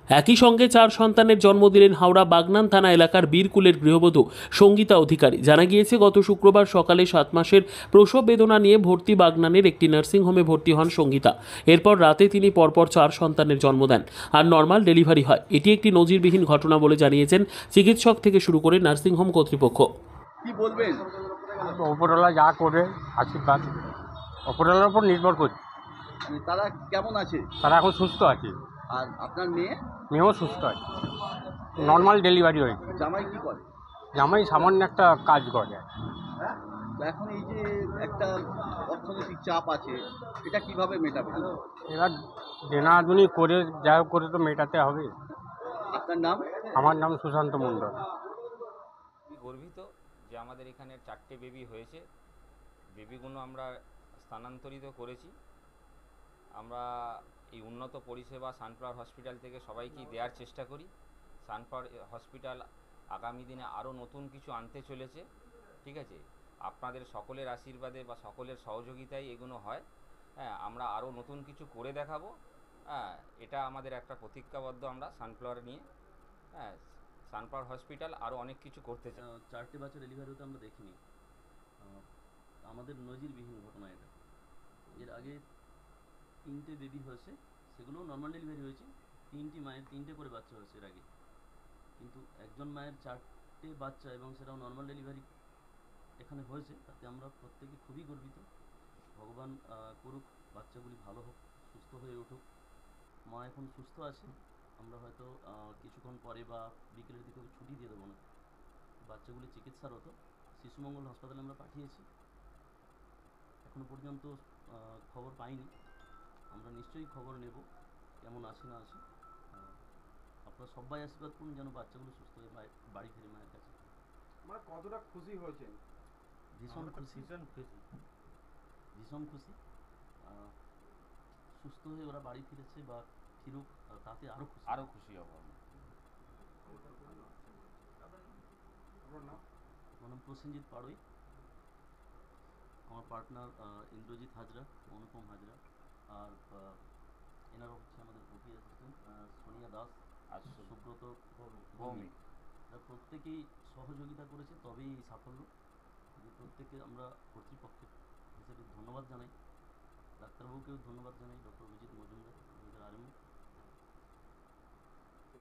একই সঙ্গে 4 সন্তানের জন্ম দিলেন হাওড়া বাগনান থানা এলাকার বীরকুলের গৃহবধূ সঙ্গীতা অধিকারী। জানা গিয়েছে, গত শুক্রবার সকালে 7 মাসের প্রসব বেদনা নিয়ে ভর্তি বাগনানের একটি নার্সিংহোমে ভর্তি হন সঙ্গীতা। এরপর রাতে তিনি পরপর 4 সন্তানের জন্ম দেন আর নর্মাল ডেলিভারি হয়। এটি একটি নজিরবিহীন ঘটনা বলে জানিয়েছেন চিকিৎসক থেকে শুরু করে নার্সিংহোম কর্তৃপক্ষ। কি বলবেন? ওপরওয়ালা যা করে আশীর্বাদ ওপরওয়ালার উপর নির্ভর করছে। তারা কেমন আছে? তারা এখন সুস্থ আছে, আর আপনার মেয়ে? মেয়েও সুস্থ আছে, নর্মাল ডেলিভারি হয়েছে। জামাই কি করে? জামাই সামান্য একটা কাজ করে। এখন এই যে একটা অর্থনৈতিক চাপ আছে, এটা কিভাবে মেটাবে? এবার দেনাদুনি করে যা করে তো মেটাতে হবে। আপনার নাম? আমার নাম সুশান্ত মণ্ডল। গর্বিত যে আমাদের এখানে 4টে বেবি হয়েছে। বেবিগুলো আমরা স্থানান্তরিত করেছি। আমরা এই উন্নত পরিষেবা সানফ্লাওয়ার হসপিটাল থেকে সবাইকেই দেওয়ার চেষ্টা করি। সানফ্লাওয়ার হসপিটাল আগামী দিনে আরও নতুন কিছু আনতে চলেছে, ঠিক আছে? আপনাদের সকলের আশীর্বাদে বা সকলের সহযোগিতায় এগুলো হয়। হ্যাঁ, আমরা আরও নতুন কিছু করে দেখাবো। হ্যাঁ, এটা আমাদের একটা প্রতিজ্ঞাবদ্ধ আমরা সানফ্লাওয়ার নিয়ে। হ্যাঁ, সানফ্লাওয়ার হসপিটাল আরও অনেক কিছু করতে চাই। 4টে বাচ্চা ডেলিভারি হতে আমরা দেখিনি। আমাদের নজিরবিহীন ঘটনা এটা। এর আগে 3টে বেবি হয়েছে, সেগুলোও নর্মাল ডেলিভারি হয়েছে। 3টি মায়ের 3টে করে বাচ্চা হয়েছে এর আগে, কিন্তু একজন মায়ের 4টে বাচ্চা এবং সেটাও নর্মাল ডেলিভারি এখানে হয়েছে। তাতে আমরা প্রত্যেকে খুবই গর্বিত। ভগবান করুক বাচ্চাগুলি ভালো হোক, সুস্থ হয়ে উঠুক। মা এখন সুস্থ আছে। আমরা হয়তো কিছুক্ষণ পরে বা বিকেলের দিকে ছুটি দিয়ে দেবো না, বাচ্চাগুলি চিকিৎসারত শিশুমঙ্গল হাসপাতালে আমরা পাঠিয়েছি। এখনো পর্যন্ত খবর পাইনি, আমরা নিশ্চয়ই খবর নেব কেমন আছে না আছে। আপনারা সবাই আশীর্বাদ করুন যেন বাচ্চাগুলো সুস্থ হয়ে বাড়ি ফিরে মায়ের কাছে। মানে কতটা খুশি হয়েছেন? ভীষণ খুশি। সুস্থ হয়ে ওরা বাড়ি ফিরেছে বা ফিরুক, তাতে আরও খুশি হব আমরা। আমার নাম প্রসেনজিৎ পাড়ুই। আমার পার্টনার ইন্দ্রজিৎ হাজরা, অনুপম হাজরা, আর এনারা হচ্ছে আমাদের ওপি অ্যাসিস্ট্যান্ট সোনিয়া দাস আর সুব্রত ভৌমিক। এরা প্রত্যেকেই সহযোগিতা করেছে, তবেই এই সাফল্য। প্রত্যেকে আমরা কর্তৃপক্ষের হিসেবে ধন্যবাদ জানাই, ডাক্তারবাবুকেও ধন্যবাদ জানাই, ডক্টর অভিজিৎ মজুমদার আমাদের আরএমও।